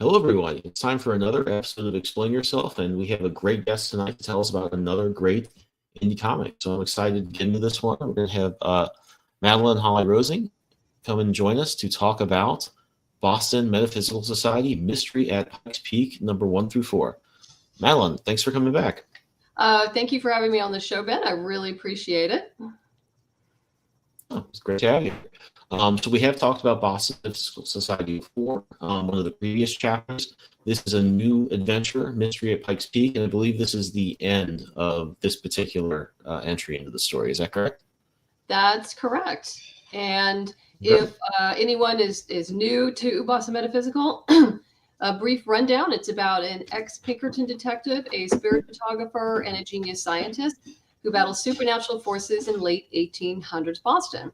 Hello, everyone. It's time for another episode of Explain Yourself, and we have a great guest tonight to tell us about another great indie comic. So I'm excited to get into this one. We're going to have Madeline Holly Rosing come and join us to talk about Boston Metaphysical Society Mystery at Pikes Peak, number 1 through 4. Madeline, thanks for coming back. Thank you for having me on the show, Ben. I really appreciate it. Oh, it's great to have you. So we have talked about Boston Metaphysical Society before, one of the previous chapters. This is a new adventure, Mystery at Pikes Peak, and I believe this is the end of this particular entry into the story. Is that correct? That's correct. And if anyone is new to Boston Metaphysical, a brief rundown. It's about an ex-Pinkerton detective, a spirit photographer, and a genius scientist who battle supernatural forces in late 1800s Boston.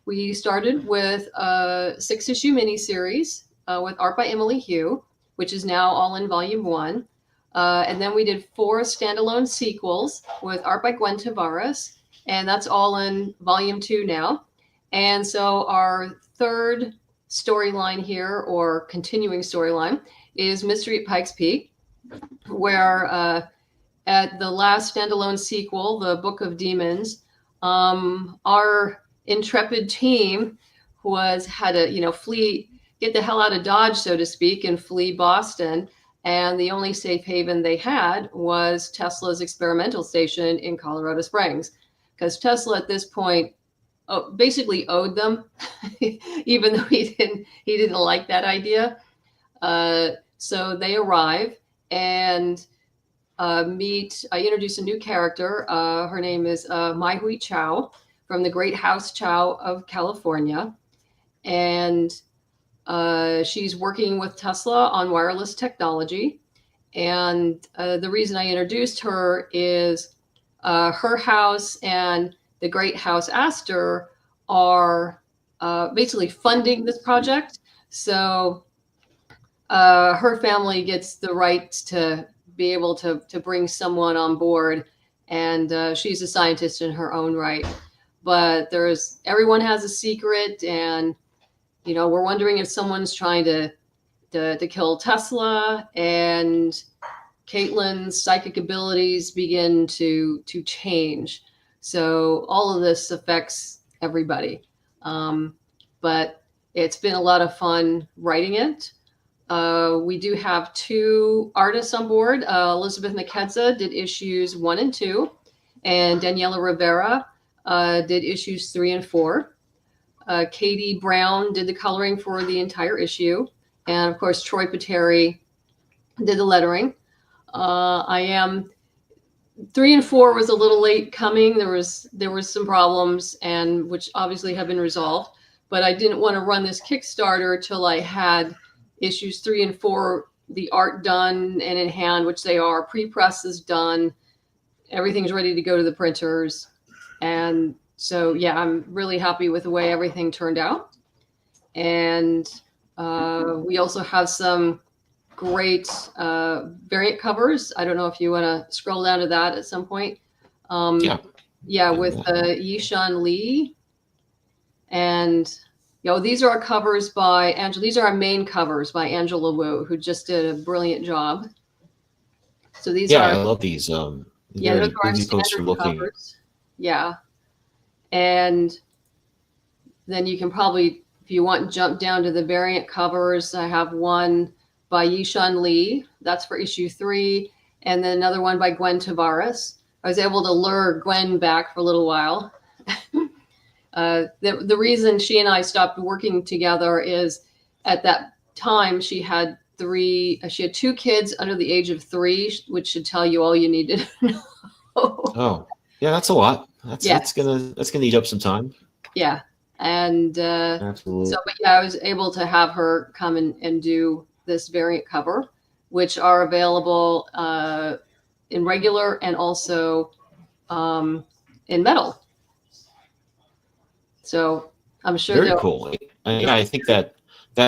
We started with a 6-issue miniseries with art by Emily Hugh, which is now all in volume 1. And then we did 4 standalone sequels with art by Gwen Tavares, and that's all in volume 2 now. And so our third storyline here, or continuing storyline, is Mystery at Pikes Peak, where at the last standalone sequel, the Book of Demons, our intrepid team had to, flee, get the hell out of Dodge, so to speak, and flee Boston. And the only safe haven they had was Tesla's experimental station in Colorado Springs, because Tesla at this point basically owed them, even though he didn't like that idea. So they arrive and I introduce a new character. Her name is Mai Hui Chow from the Great House Chow of California. And she's working with Tesla on wireless technology. And the reason I introduced her is her house and the Great House Astor are basically funding this project. So her family gets the right to be able to bring someone on board. And she's a scientist in her own right. But everyone has a secret, and we're wondering if someone's trying to kill Tesla, and Caitlin's psychic abilities begin to change. So all of this affects everybody. But it's been a lot of fun writing it. We do have 2 artists on board. Elizabeth Nkedza did issues 1 and 2, and Daniela Rivera did issues 3 and 4. Katie Brown did the coloring for the entire issue. And of course, Troy Pateri did the lettering. 3 and 4 was a little late coming. There was some problems, and which obviously have been resolved. But I didn't want to run this Kickstarter till I had issues 3 and 4, the art done and in hand, which they are. Pre-press is done. Everything's ready to go to the printers. And so, yeah, I'm really happy with the way everything turned out. And we also have some great variant covers. I don't know if you want to scroll down to that at some point. Yeah, with Yishan Lee. And these are our covers by Angela. These are our main covers by Angela Wu, who just did a brilliant job. So these are. I love these. Those are our standard covers. Yeah. And then you can probably, if you want, jump down to the variant covers. I have one by Yishan Lee. That's for issue 3. And then another one by Gwen Tavares. I was able to lure Gwen back for a little while. The reason she and I stopped working together is at that time she had 2 kids under the age of 3, which should tell you all you need to know. Oh, yeah, that's a lot. That's gonna eat up some time. Yeah. And absolutely. So, but yeah, I was able to have her come and do this variant cover, which are available in regular and also in metal. So I'm sure. Very cool. I think that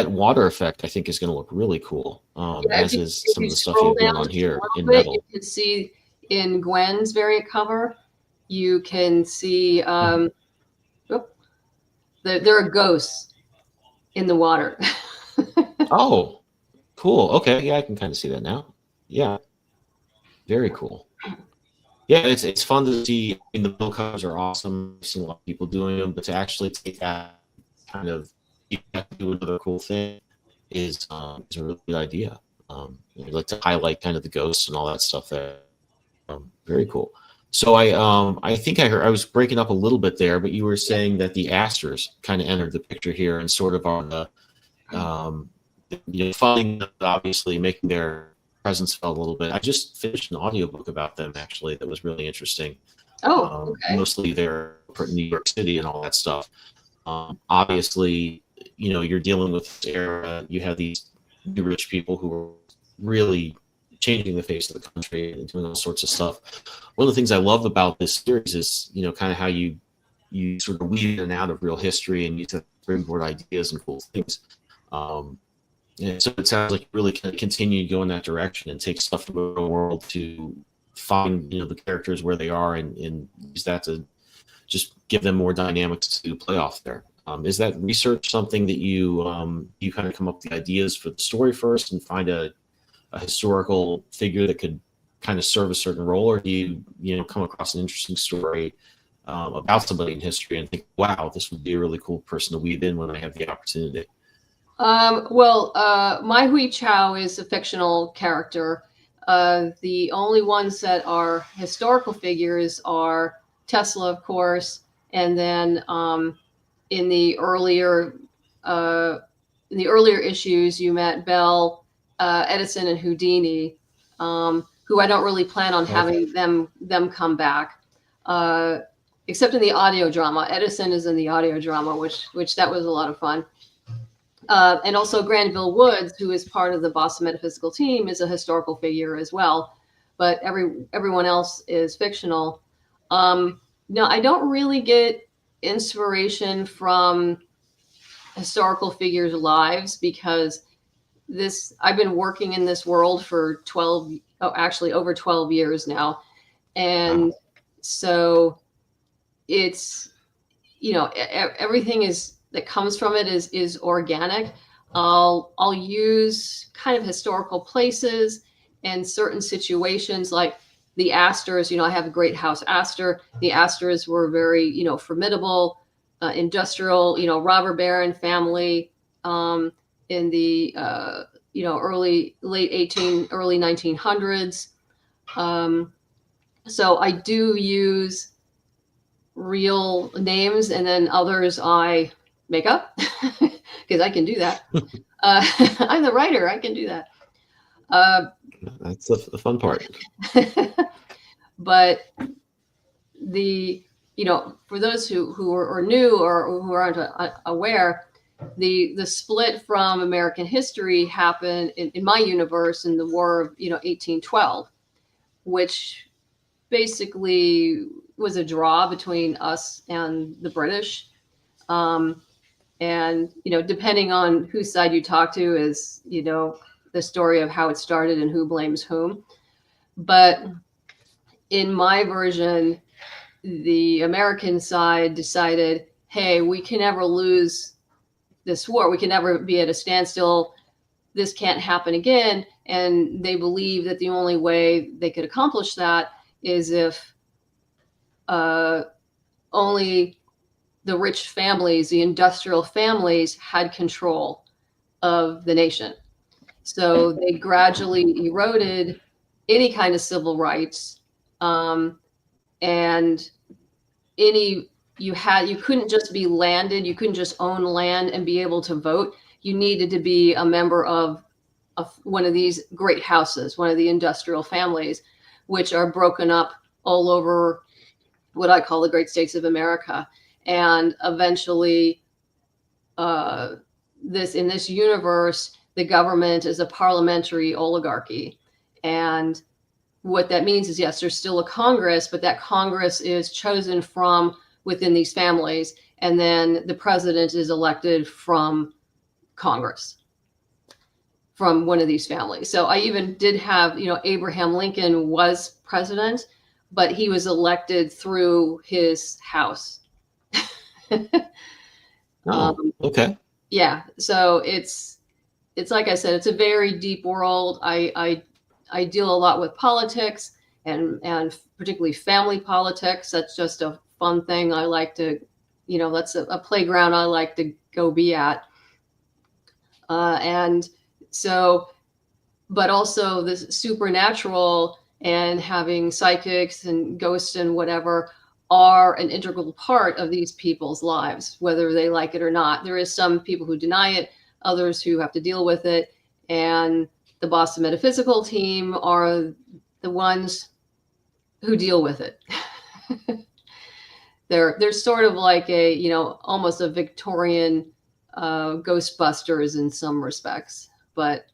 water effect, I think, is going to look really cool. As is some of the stuff you have going on here in metal. You can see in Gwen's variant cover, you can see there are ghosts in the water. Oh, Cool. Okay. Yeah, I can kind of see that now. Yeah. Very cool. Yeah, it's fun to see. I mean, the bill covers are awesome. I've seen a lot of people doing them, but to actually take that kind of do another cool thing is a really good idea. I'd like to highlight kind of the ghosts and all that stuff there. Very cool. So I think I heard I was breaking up a little bit there, but you were saying that the Astors kind of entered the picture here and sort of are the funding, obviously making their presence felt a little bit. I just finished an audiobook about them actually that was really interesting. Oh, okay. Mostly they're in New York City and all that stuff. Obviously, you're dealing with this era. You have these new rich people who are really changing the face of the country and doing all sorts of stuff. One of the things I love about this series is, kind of how you sort of weave in and out of real history and you to springboard ideas and cool things. And so it sounds like you really can continue to go in that direction and take stuff from the real world to find, the characters where they are and use that to just give them more dynamics to play off there. Is that research something that you kind of come up with the ideas for the story first and find a historical figure that could kind of serve a certain role, or do you come across an interesting story about somebody in history and think, wow, this would be a really cool person to weave in when I have the opportunity? Mai Hui Chao is a fictional character. The only ones that are historical figures are Tesla, of course, and then in the earlier issues, you met Bell, Edison, and Houdini, who I don't really plan on having them come back, except in the audio drama. Edison is in the audio drama, which that was a lot of fun. And also Granville Woods, who is part of the Boston Metaphysical team, is a historical figure as well. But everyone else is fictional. No, I don't really get inspiration from historical figures' lives because I've been working in this world for over 12 years now. And so it's, everything that comes from it is organic. I'll use kind of historical places and certain situations like the Astors. I have a great house Astor. The Astors were very, formidable, industrial, robber baron family in the, early 1900s. So I do use real names, and then others I make up because I can do that. I'm the writer. I can do that. That's the fun part. But for those who are new or who aren't aware, the split from American history happened in my universe in the War of 1812, which basically was a draw between us and the British. And, depending on whose side you talk to is, the story of how it started and who blames whom. But in my version, the American side decided, hey, we can never lose this war. We can never be at a standstill. This can't happen again. And they believe that the only way they could accomplish that is if only the rich families, the industrial families, had control of the nation. So they gradually eroded any kind of civil rights, and you couldn't just be landed. You couldn't just own land and be able to vote. You needed to be a member of one of these great houses, one of the industrial families, which are broken up all over what I call the great states of America. And eventually, in this universe, the government is a parliamentary oligarchy. And what that means is, yes, there's still a Congress, but that Congress is chosen from within these families. And then the president is elected from Congress, from one of these families. So I even did have, Abraham Lincoln was president, but he was elected through his house. Okay. Yeah. So it's, it's like I said, it's a very deep world. I deal a lot with politics and particularly family politics. That's just a fun thing. I like to, that's a playground I like to go be at. And so, but also this supernatural and having psychics and ghosts and whatever are an integral part of these people's lives, whether they like it or not. There is some people who deny it, others who have to deal with it. And the Boston Metaphysical team are the ones who deal with it. They're sort of like almost a Victorian Ghostbusters in some respects, but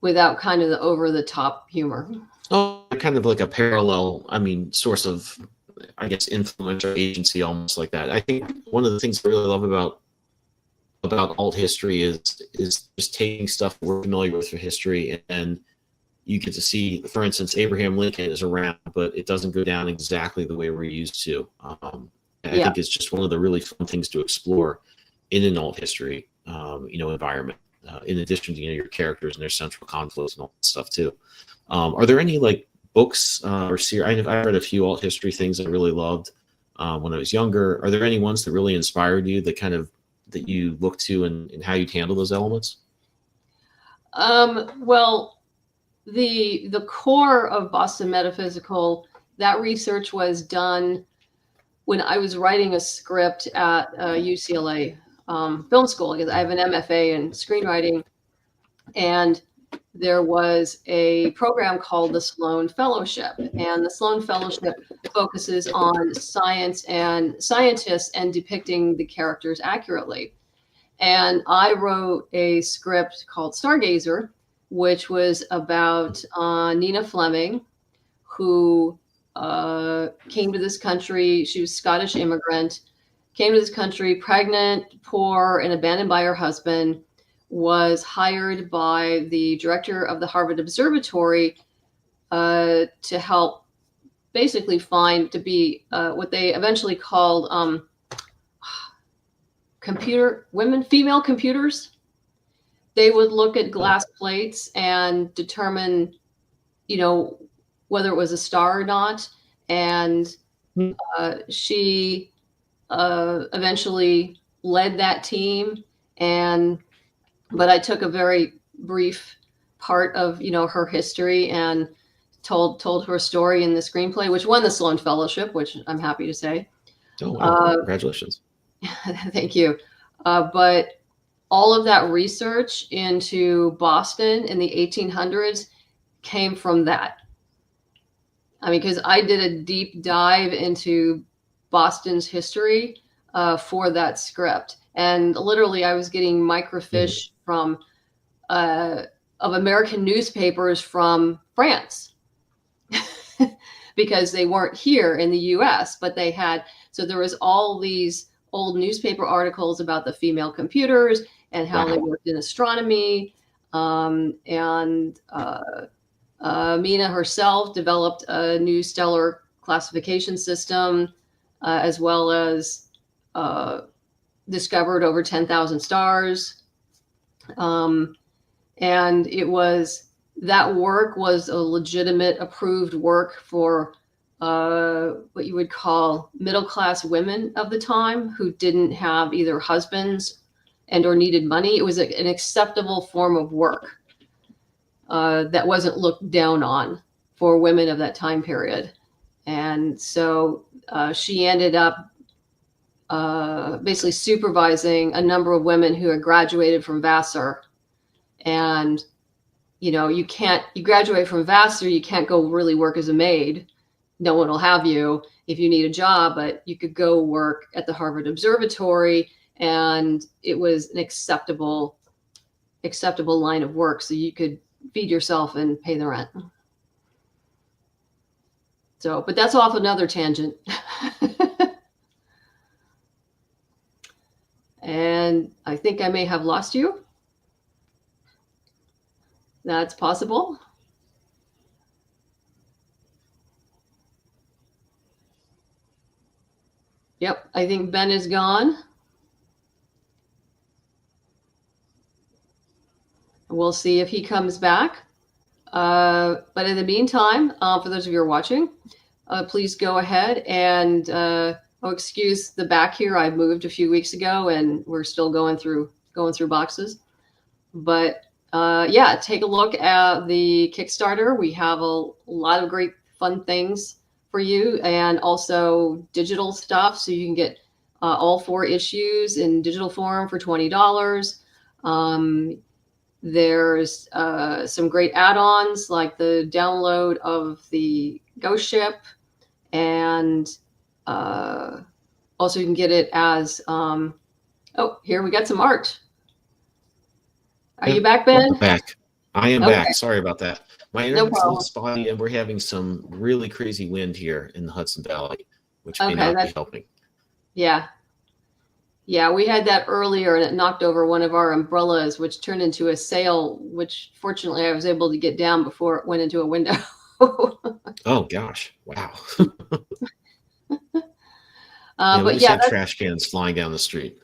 without kind of the over the top humor. Oh, kind of like a parallel, source of, I guess, influence or agency, almost like that. I think one of the things I really love about alt history is just taking stuff we're familiar with for history, and you get to see, for instance, Abraham Lincoln is around, but it doesn't go down exactly the way we're used to. I think it's just one of the really fun things to explore in an alt history, environment. In addition to your characters and their central conflicts and all that stuff too. Are there any like books or series? I read a few alt history things I really loved when I was younger. Are there any ones that really inspired you that you look to and how you'd handle those elements? Well, the core of Boston Metaphysical, that research was done when I was writing a script at UCLA film school, because I have an MFA in screenwriting, and there was a program called the Sloan Fellowship, and the Sloan Fellowship focuses on science and scientists and depicting the characters accurately. And I wrote a script called Stargazer, which was about Nina Fleming, who came to this country. She was a Scottish immigrant, came to this country pregnant, poor, and abandoned by her husband, was hired by the director of the Harvard Observatory to help basically to be what they eventually called female computers. They would look at glass plates and determine, whether it was a star or not. And she eventually led that team. But I took a very brief part of, her history and told her story in the screenplay, which won the Sloan Fellowship, which I'm happy to say. Oh, wow. Congratulations. Thank you. But all of that research into Boston in the 1800s came from that. Because I did a deep dive into Boston's history for that script. And literally, I was getting microfiche from of American newspapers from France because they weren't here in the U.S., but they had. So there was all these old newspaper articles about the female computers and how they worked in astronomy. Mina herself developed a new stellar classification system, as well as discovered over 10,000 stars. And that work was a legitimate approved work for what you would call middle-class women of the time who didn't have either husbands or needed money. It was an acceptable form of work that wasn't looked down on for women of that time period. And so she ended up basically supervising a number of women who had graduated from Vassar. And, you graduate from Vassar, you can't go really work as a maid. No one will have you if you need a job, but you could go work at the Harvard Observatory, and it was an acceptable line of work. So you could feed yourself and pay the rent. So, but that's off another tangent. And I think I may have lost you. That's possible. Yep, I think Ben is gone. we'll see if he comes back. But in the meantime, for those of you who are watching, please go ahead and excuse the back here. I moved a few weeks ago, and we're still going through boxes. But yeah, take a look at the Kickstarter. We have a lot of great fun things for you, and also digital stuff, so you can get all 4 issues in digital form for $20. There's some great add-ons like the download of the Ghost Ship, and also you can get it as oh, here we got some art. Are you back, Ben? Back. I am Okay. back. Sorry about that. My internet's a little spotty, and we're having some really crazy wind here in the Hudson Valley, which may not be helping. Yeah. Yeah, we had that earlier, and it knocked over one of our umbrellas, which turned into a sail, which fortunately I was able to get down before it went into a window. Oh, gosh. Wow. But yeah, trash cans flying down the street.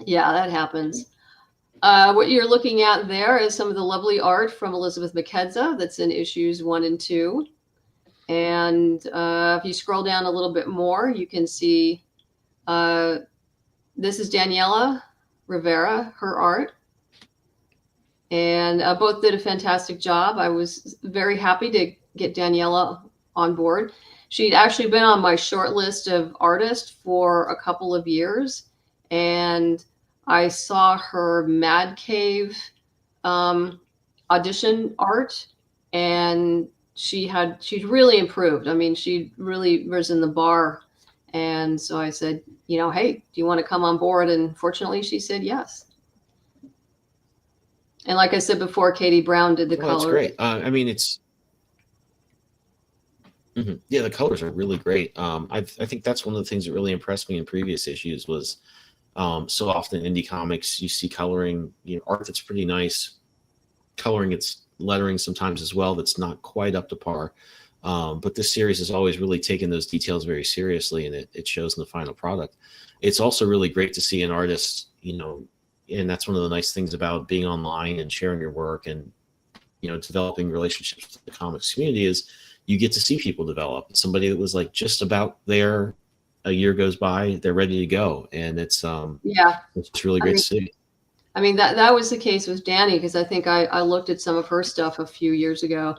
Yeah, that happens. What you're looking at there is some of the lovely art from Elizabeth McKedza that's in issues 1 and 2. And if you scroll down a little bit more, you can see this is Daniela Rivera, her art. And both did a fantastic job. I was very happy to get Daniela on board. She'd actually been on my short list of artists for a couple of years. And I saw her Mad Cave audition art, and she'd really improved. I mean, she'd really risen the bar. And so I said, hey, do you want to come on board? And fortunately, she said yes. And like I said before, Katie Brown did the colors. That's great. I mean, it's yeah, the colors are really great. I think that's one of the things that really impressed me in previous issues was so often indie comics, you see coloring, art that's pretty nice, coloring its lettering sometimes as well that's not quite up to par. But this series has always really taken those details very seriously, and it shows in the final product. It's also really great to see an artist, and that's one of the nice things about being online and sharing your work and, developing relationships with the comics community is you get to see people develop. Somebody that was like just about there, a year goes by, they're ready to go. And it's really great to see. I mean, that was the case with Danny, because I think I looked at some of her stuff a few years ago.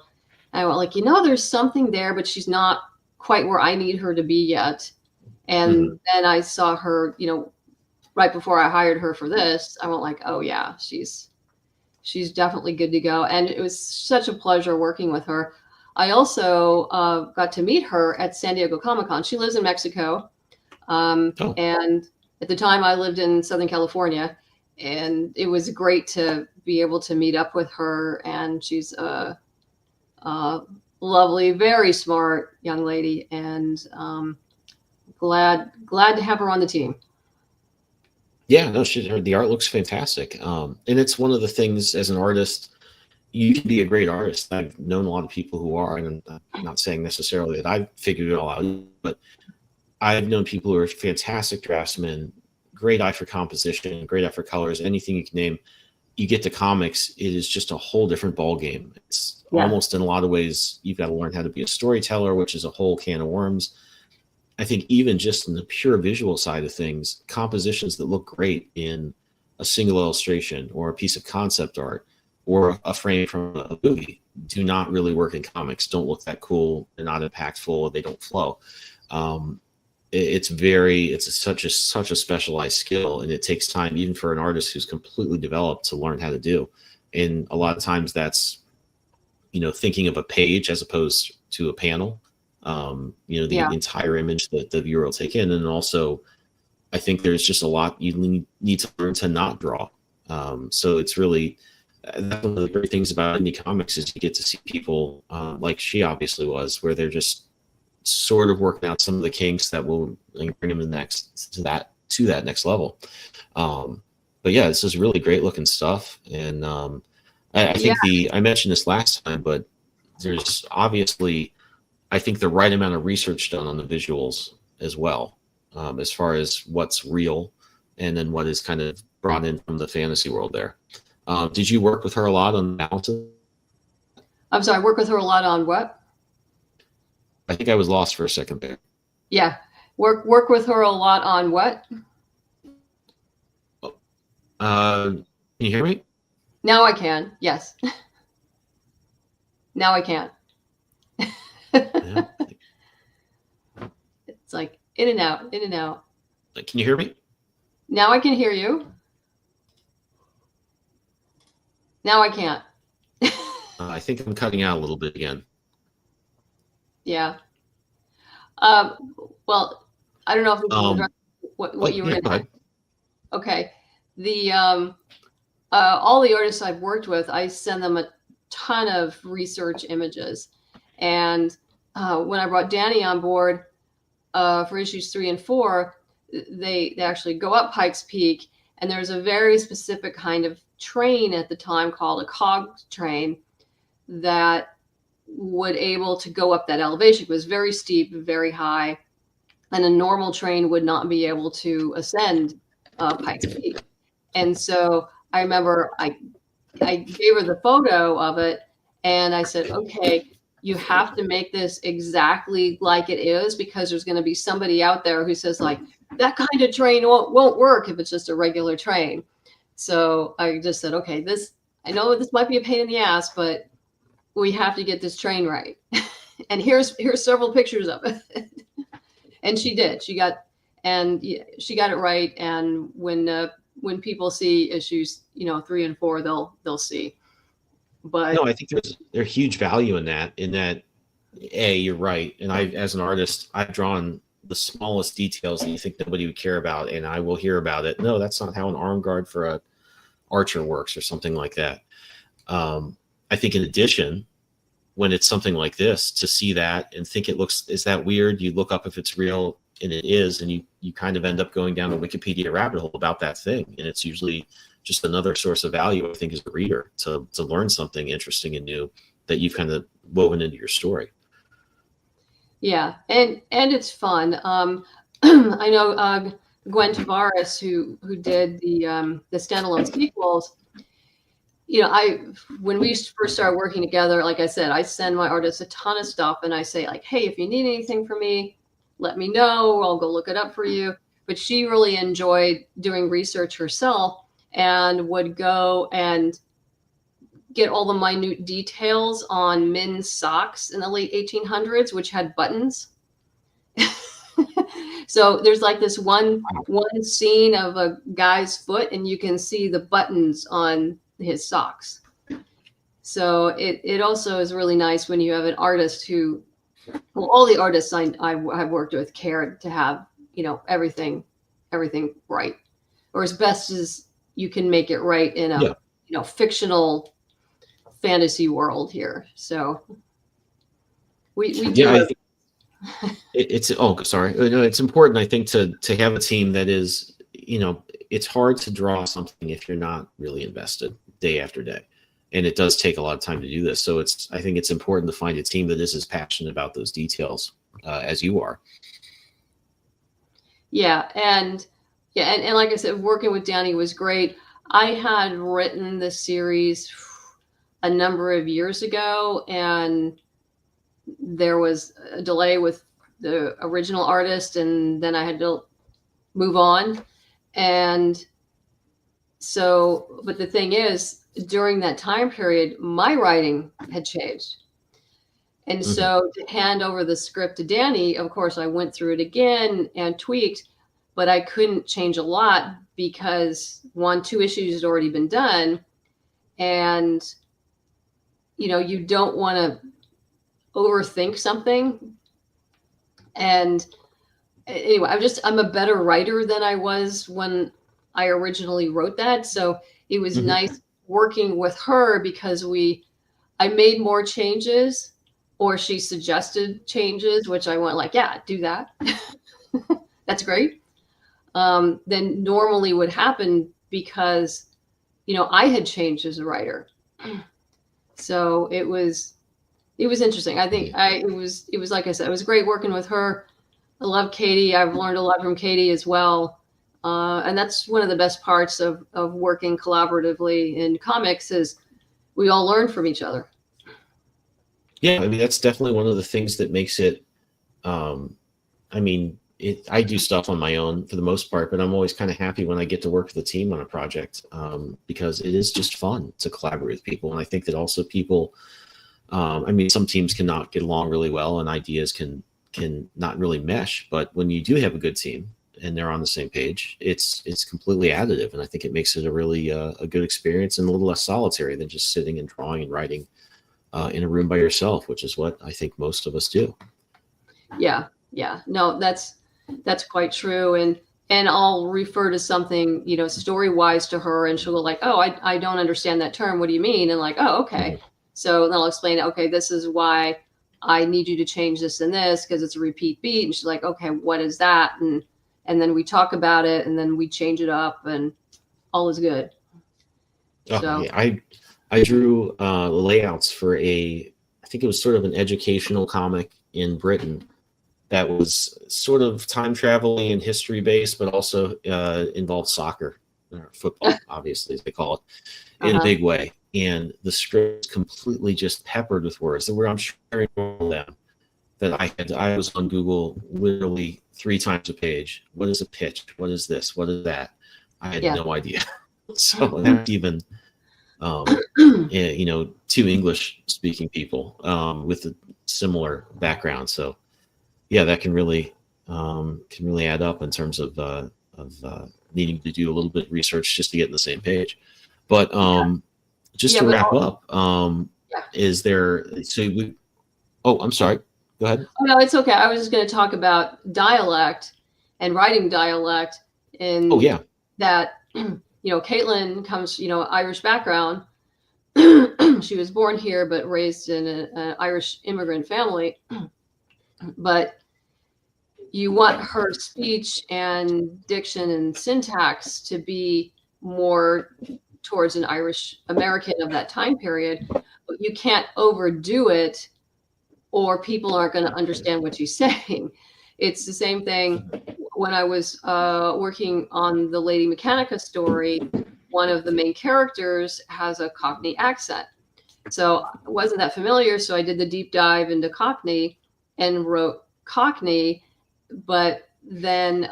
And I went like, there's something there, but she's not quite where I need her to be yet. And then I saw her, right before I hired her for this, I went like, oh yeah, she's definitely good to go. And it was such a pleasure working with her. I also got to meet her at San Diego Comic-Con. She lives in Mexico. And at the time I lived in Southern California, and it was great to be able to meet up with her. And she's a lovely, very smart young lady, and glad to have her on the team. Yeah, no, the art looks fantastic. And it's one of the things as an artist, you can be a great artist. I've known a lot of people who are, and I'm not saying necessarily that I've figured it all out, but I've known people who are fantastic draftsmen, great eye for composition, great eye for colors, anything you can name. You get to comics, it is just a whole different ball game. It's almost in a lot of ways, you've got to learn how to be a storyteller, which is a whole can of worms. I think even just in the pure visual side of things, compositions that look great in a single illustration or a piece of concept art or a frame from a movie do not really work in comics, don't look that cool, they're not impactful, they don't flow. It's such a specialized skill, and it takes time even for an artist who's completely developed to learn how to do. And a lot of times that's, thinking of a page as opposed to a panel, the entire image that the viewer will take in. And also I think there's just a lot you need to learn to not draw. So it's really, that's one of the great things about indie comics is you get to see people like she obviously was, where they're just sort of working out some of the kinks that will bring them to that next level. But yeah, this is really great looking stuff. And I think I mentioned this last time, but there's obviously, I think, the right amount of research done on the visuals as well, as far as what's real and then what is kind of brought in from the fantasy world there. Did you work with her a lot on balances? I'm sorry, I work with her a lot on what? I think I was lost for a second there. Yeah. Work with her a lot on what? Can you hear me? Now I can. Yes. Now I can. Yeah. It's like in and out, in and out. Can you hear me? Now I can hear you. Now I can't. I think I'm cutting out a little bit again. Yeah. Well, I don't know if we can address what you were going to say. Okay. The all the artists I've worked with, I send them a ton of research images. And when I brought Danny on board for issues 3 and 4, they actually go up Pikes Peak, and there's a very specific kind of train at the time called a cog train that would able to go up that elevation. It was very steep, very high, and a normal train would not be able to ascend Pikes Peak. And so I remember I gave her the photo of it, and I said, okay, you have to make this exactly like it is, because there's going to be somebody out there who says, like, that kind of train won't work if it's just a regular train. So I just said, okay, I know this might be a pain in the ass, but we have to get this train right. And here's several pictures of it. And she did. She got it right. And when people see issues, 3 and 4, they'll see. But no, I think there's huge value in that. You're right. And as an artist, I've drawn the smallest details that you think nobody would care about, and I will hear about it. No, that's not how an arm guard for a archer works, or something like that. I think in addition, when it's something like this, to see that and think is that weird? You look up if it's real, and it is, and you kind of end up going down a Wikipedia rabbit hole about that thing. And it's usually just another source of value, I think, as a reader, to learn something interesting and new that you've kind of woven into your story. Yeah, and it's fun. I know Gwen Tavares, who did the standalone sequels. When we first started working together, like I said, I send my artists a ton of stuff, and I say, like, hey, if you need anything from me, let me know. I'll go look it up for you. But she really enjoyed doing research herself, and would go and get all the minute details on men's socks in the late 1800s, which had buttons. So there's like this one scene of a guy's foot, and you can see the buttons on his socks. So it also is really nice when you have an artist who, well, all the artists I've worked with care to have, everything right, or as best as you can make it right in a fictional fantasy world here. So we do. It's important, I think, to have a team that is, it's hard to draw something if you're not really invested day after day, and it does take a lot of time to do this. So I think it's important to find a team that is as passionate about those details as you are. Yeah, and like I said, working with Danny was great. I had written the series a number of years ago, and there was a delay with the original artist, and then I had to move on. And so, but the thing is, during that time period, my writing had changed. And so to hand over the script to Danny, of course, I went through it again and tweaked, but I couldn't change a lot because 2 issues had already been done. And, you don't want to overthink something. And anyway, I'm a better writer than I was when I originally wrote that. So it was nice working with her, because I made more changes, or she suggested changes, which I went like, yeah, do that. That's great. Than normally would happen, because, I had changed as a writer. So it was interesting. I think it was like I said, it was great working with her. I love Katie. I've learned a lot from Katie as well. And that's one of the best parts of working collaboratively in comics is we all learn from each other. Yeah, I mean, that's definitely one of the things that makes it, I mean, I do stuff on my own for the most part, but I'm always kind of happy when I get to work with a team on a project, because it is just fun to collaborate with people. And I think that also people, I mean, some teams cannot get along really well and ideas can not really mesh. But when you do have a good team and they're on the same page, it's completely additive. And I think it makes it a really a good experience and a little less solitary than just sitting and drawing and writing in a room by yourself, which is what I think most of us do. Yeah. No, that's quite true. And I'll refer to something, story wise to her, and she'll go like, "Oh, I don't understand that term. What do you mean?" And like, "Oh, okay." Mm-hmm. So then I'll explain, "Okay, this is why I need you to change this and this because it's a repeat beat." And she's like, "Okay, what is that?" And then we talk about it, and then we change it up, and all is good. Oh, So yeah. I drew layouts for I think it was sort of an educational comic in Britain that was sort of time traveling and history based, but also involved soccer, or football, obviously, as they call it, in a big way. And the script is completely just peppered with words that were, I'm sharing all of them, that I was on Google literally 3 times a page. What is a pitch? What is this? What is that? I had no idea. So that's even, two English speaking people with a similar background. So yeah, that can really add up in terms of needing to do a little bit of research just to get on the same page. But just to wrap up, is there? So we. Oh, I'm sorry. Go ahead. Oh no, it's okay. I was just going to talk about dialect and writing dialect, and that Caitlin comes, Irish background. She was born here but raised in an Irish immigrant family. But you want her speech and diction and syntax to be more towards an Irish American of that time period, but you can't overdo it or people aren't going to understand what you're saying. It's the same thing when I was working on the Lady Mechanica story. One of the main characters has a Cockney accent. So I wasn't that familiar, so I did the deep dive into Cockney and wrote Cockney. But then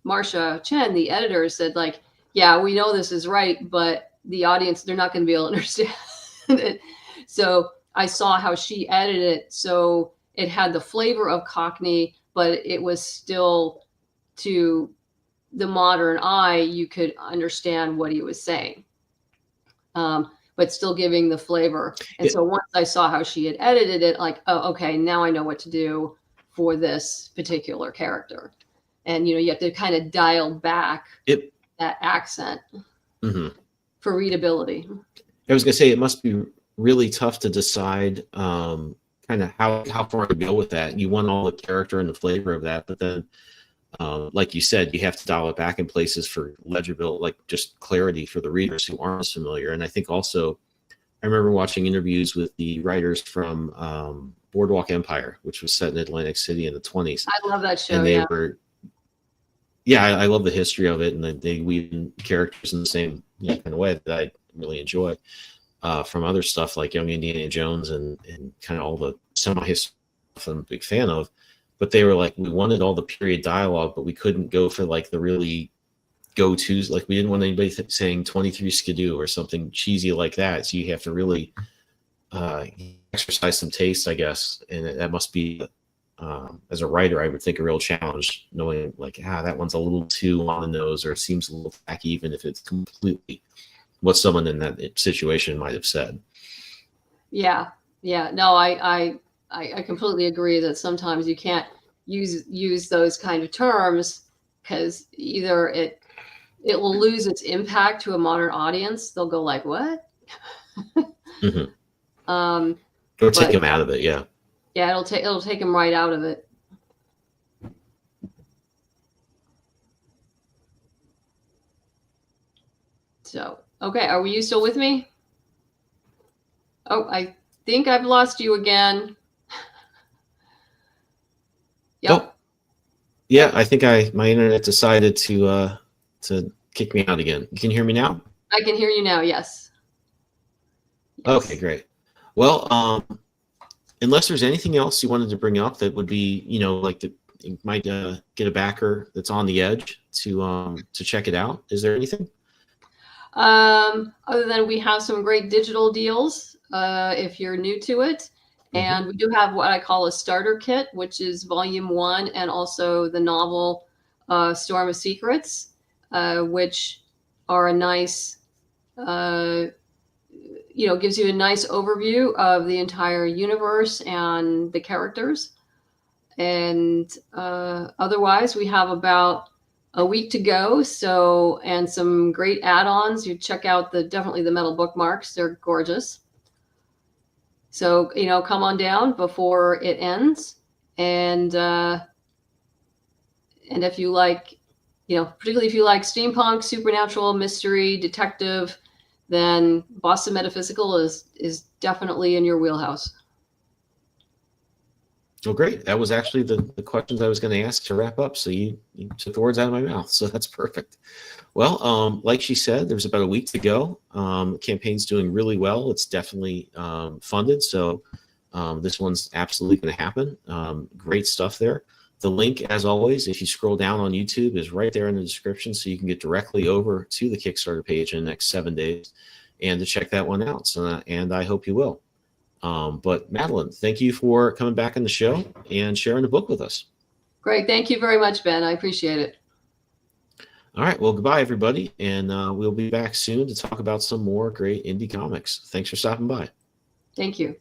Marcia Chen, the editor, said like, yeah, we know this is right, but the audience, they're not going to be able to understand it. So I saw how she edited it. So it had the flavor of Cockney, but it was still, to the modern eye, you could understand what he was saying, but still giving the flavor. And so once I saw how she had edited it, like, oh, okay, now I know what to do for this particular character. And, you have to kind of dial back that accent for readability. I was going to say, it must be really tough to decide kind of how far to go with that. You want all the character and the flavor of that, but then like you said, you have to dial it back in places for legibility, like just clarity for the readers who aren't as familiar. And I think also, I remember watching interviews with the writers from Boardwalk Empire, which was set in Atlantic City in the 20s. I love that show. And they were, I love the history of it, and they weave in characters in the same kind of way that I really enjoy. From other stuff like Young Indiana Jones and kind of all the semi-history stuff I'm a big fan of. But they were like, we wanted all the period dialogue, but we couldn't go for like the really go-tos. Like we didn't want anybody saying 23 Skidoo or something cheesy like that. So you have to really exercise some taste, I guess. And that must be, as a writer, I would think a real challenge, knowing like, that one's a little too on the nose, or it seems a little tacky, even if it's completely what someone in that situation might have said. Yeah. No, I completely agree that sometimes you can't use those kind of terms because either it will lose its impact to a modern audience. They'll go like, what? Or take them out of it. Yeah, it'll take them right out of it. So, okay, are you still with me? Oh, I think I've lost you again. Yep. Oh, yeah, I think my internet decided to to kick me out again. You can hear me now? I can hear you now. Yes. Okay, great. Well, unless there's anything else you wanted to bring up that would be, like you might get a backer that's on the edge to check it out. Is there anything? Other than we have some great digital deals if you're new to it. And we do have what I call a starter kit, which is volume 1 and also the novel Storm of Secrets, which are a nice, gives you a nice overview of the entire universe and the characters. And otherwise, we have about a week to go. So, and some great add-ons. You check out definitely the metal bookmarks. They're gorgeous. So, come on down before it ends. And if you like, particularly if you like steampunk, supernatural, mystery, detective, then Boston Metaphysical is definitely in your wheelhouse. Well, great. That was actually the questions I was going to ask to wrap up. So you took the words out of my mouth. So that's perfect. Well, like she said, there's about a week to go. Campaign's doing really well. It's definitely funded. So this one's absolutely going to happen. Great stuff there. The link, as always, if you scroll down on YouTube, is right there in the description. So you can get directly over to the Kickstarter page in the next 7 days and to check that one out. So, and I hope you will. But Madeline, thank you for coming back on the show and sharing the book with us. Great. Thank you very much, Ben. I appreciate it. All right. Well, goodbye, everybody. And we'll be back soon to talk about some more great indie comics. Thanks for stopping by. Thank you.